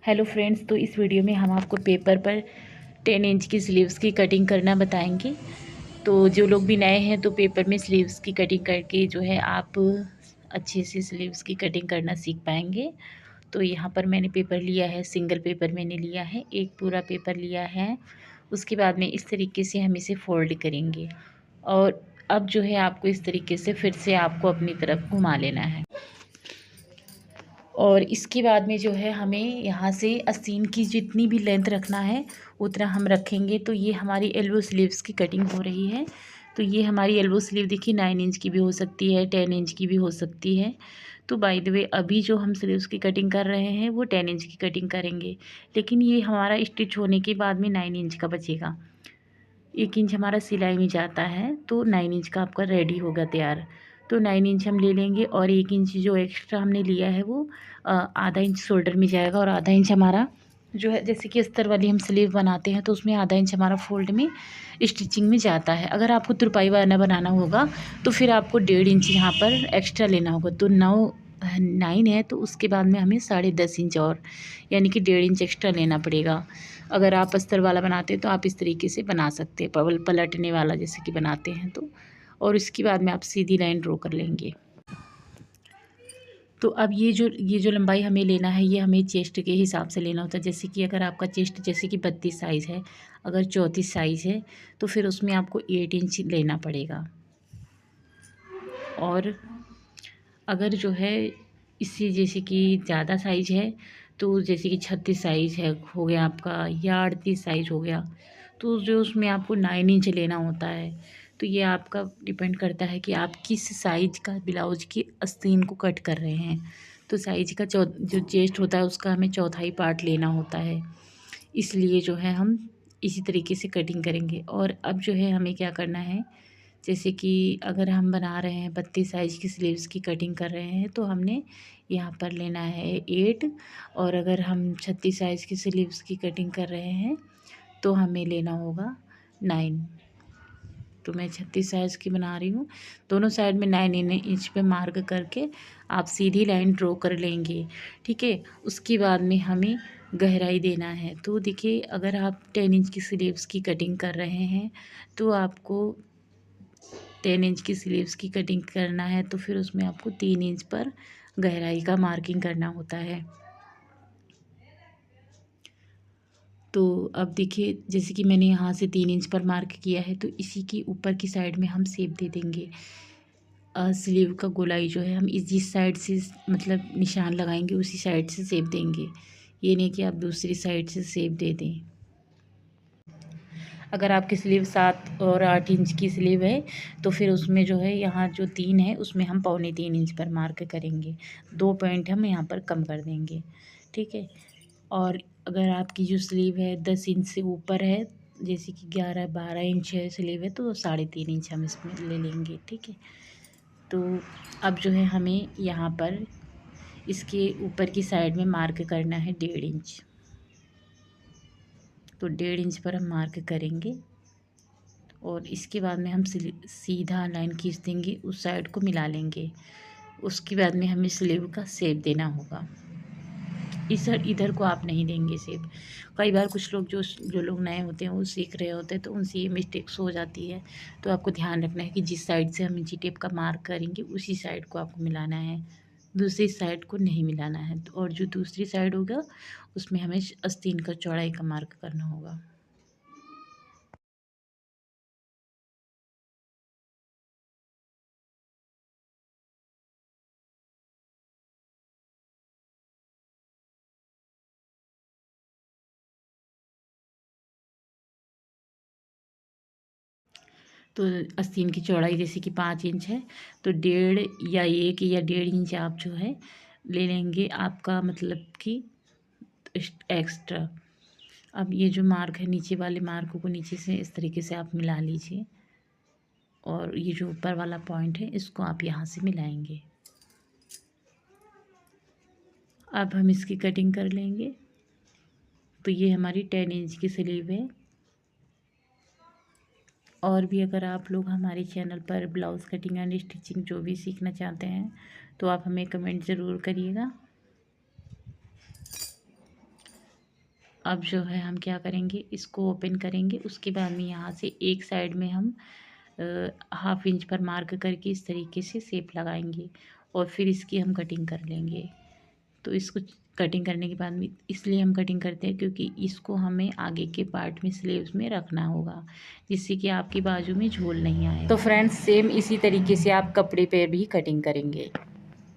Hello friends, तो इस video में हम आपको पेपर पर 10 इंच की स्लीव्स की कटिंग करना बताएंगे। तो जो लोग भी नए हैं तो पेपर में स्लीव्स की कटिंग करके जो है आप अच्छे से स्लीव्स की कटिंग करना सीख पाएंगे। तो यहाँ पर मैंने पेपर लिया है, सिंगल पेपर मैंने लिया है, एक पूरा पेपर लिया है। उसके बाद में इस तरीके से हम इसे फोल्ड करेंगे और अब जो है आपको इस तरीके से फिर से आपको अपनी तरफ घुमा लेना है। और इसके बाद में जो है हमें यहाँ से आस्तीन की जितनी भी लेंथ रखना है उतना हम रखेंगे। तो ये हमारी एल्बो स्लीव्स की कटिंग हो रही है। तो ये हमारी एल्बो स्लीव देखिए 9 इंच की भी हो सकती है, 10 इंच की भी हो सकती है। तो बाय द वे अभी जो हम स्लीव्स की कटिंग कर रहे हैं वो 10 इंच की कटिंग करेंगे, लेकिन ये हमारा स्टिच होने के बाद में 9 इंच का बचेगा। 1 इंच हमारा सिलाई में जाता है तो 9 इंच का आपका रेडी होगा तैयार। तो 9 इंच हम ले लेंगे और 1 इंच जो एक्स्ट्रा हमने लिया है वो आधा इंच शोल्डर में जाएगा और आधा इंच हमारा जो है, जैसे कि अस्तर वाली हम स्लीव बनाते हैं तो उसमें आधा इंच हमारा फोल्ड में स्टिचिंग में जाता है। अगर आपको तुरपाई वाला बनाना होगा तो फिर आपको 1.5 इंच यहाँ पर एक्स्ट्रा लेना होगा। तो 9 है तो उसके बाद में हमें 10.5 इंच और यानी कि 1.5 इंच एक्स्ट्रा लेना पड़ेगा। अगर आप अस्तर वाला बनाते हैं तो आप इस तरीके से बना सकते हैं, पलटने वाला जैसे कि बनाते हैं तो। और इसके बाद में आप सीधी लाइन ड्रॉ कर लेंगे। तो अब ये जो लंबाई हमें लेना है ये हमें चेस्ट के हिसाब से लेना होता है। जैसे कि अगर आपका चेस्ट जैसे कि 32 साइज़ है, अगर 34 साइज़ है तो फिर उसमें आपको 8 इंच लेना पड़ेगा। और अगर जो है इससे जैसे कि ज़्यादा साइज़ है तो जैसे कि 36 साइज़ है हो गया आपका, या 38 साइज़ हो गया, तो जो उसमें आपको 9 इंच लेना होता है। तो ये आपका डिपेंड करता है कि आप किस साइज़ का ब्लाउज की आस्तीन को कट कर रहे हैं। तो साइज़ का जो चेस्ट होता है उसका हमें चौथाई पार्ट लेना होता है, इसलिए जो है हम इसी तरीके से कटिंग करेंगे। और अब जो है हमें क्या करना है, जैसे कि अगर हम बना रहे हैं 32 साइज़ की स्लीव्स की कटिंग कर रहे हैं तो हमने यहाँ पर लेना है 8। और अगर हम 36 साइज़ की स्लीव्स की कटिंग कर रहे हैं तो हमें लेना होगा 9। तो मैं 36 साइज़ की बना रही हूँ। दोनों साइड में 9 इंच पे मार्क करके आप सीधी लाइन ड्रॉ कर लेंगे, ठीक है। उसके बाद में हमें गहराई देना है। तो देखिए अगर आप 10 इंच की स्लीव्स की कटिंग कर रहे हैं तो आपको 10 इंच की स्लीव्स की कटिंग करना है तो फिर उसमें आपको 3 इंच पर गहराई का मार्किंग करना होता है। तो अब देखिए जैसे कि मैंने यहाँ से 3 इंच पर मार्क किया है तो इसी की ऊपर की साइड में हम शेप दे देंगे। स्लीव का गोलाई जो है हम इस जिस साइड से मतलब निशान लगाएंगे उसी साइड से शेप देंगे, ये नहीं कि आप दूसरी साइड से शेप दे दें। अगर आपकी स्लीव 7 और 8 इंच की स्लीव है तो फिर उसमें जो है यहाँ जो 3 है उसमें हम 3.25 इंच पर मार्क करेंगे, 2 पॉइंट हम यहाँ पर कम कर देंगे, ठीक है। और अगर आपकी जो स्लीव है 10 इंच से ऊपर है, जैसे कि 11-12 इंच है स्लीव है, तो 3.5 इंच हम इसमें ले लेंगे, ठीक है। तो अब जो है हमें यहाँ पर इसके ऊपर की साइड में मार्क करना है 1.5 इंच। तो 1.5 इंच पर हम मार्क करेंगे और इसके बाद में हम सीधा लाइन खींच देंगे, उस साइड को मिला लेंगे। उसके बाद में हमें स्लीव का शेप देना होगा। इधर को आप नहीं देंगे शेप। कई बार कुछ लोग जो लोग नए होते हैं वो सीख रहे होते हैं तो उनसे ये मिस्टेक्स हो जाती है। तो आपको ध्यान रखना है कि जिस साइड से हम इंची टेप का मार्क करेंगे उसी साइड को आपको मिलाना है, दूसरी साइड को नहीं मिलाना है। और जो दूसरी साइड होगा उसमें हमें आस्तीन का चौड़ाई का मार्क करना होगा। तो आस्तीन की चौड़ाई जैसे कि 5 इंच है तो 1.5 या 1 या 1.5 इंच आप जो है ले लेंगे आपका मतलब कि एक्स्ट्रा। अब ये जो मार्क है नीचे वाले मार्क को नीचे से इस तरीके से आप मिला लीजिए और ये जो ऊपर वाला पॉइंट है इसको आप यहाँ से मिलाएंगे। अब हम इसकी कटिंग कर लेंगे। तो ये हमारी 10 इंच की स्लीव है। और भी अगर आप लोग हमारे चैनल पर ब्लाउज़ कटिंग एंड स्टिचिंग जो भी सीखना चाहते हैं तो आप हमें कमेंट ज़रूर करिएगा। अब जो है हम क्या करेंगे, इसको ओपन करेंगे। उसके बाद में यहाँ से एक साइड में हम 1/2 इंच पर मार्क करके इस तरीके से शेप लगाएंगे और फिर इसकी हम कटिंग कर लेंगे। तो इसको कटिंग करने के बाद में इसलिए हम कटिंग करते हैं क्योंकि इसको हमें आगे के पार्ट में स्लीव्स में रखना होगा, जिससे कि आपकी बाजू में झोल नहीं आए। तो फ्रेंड्स सेम इसी तरीके से आप कपड़े पे भी कटिंग करेंगे।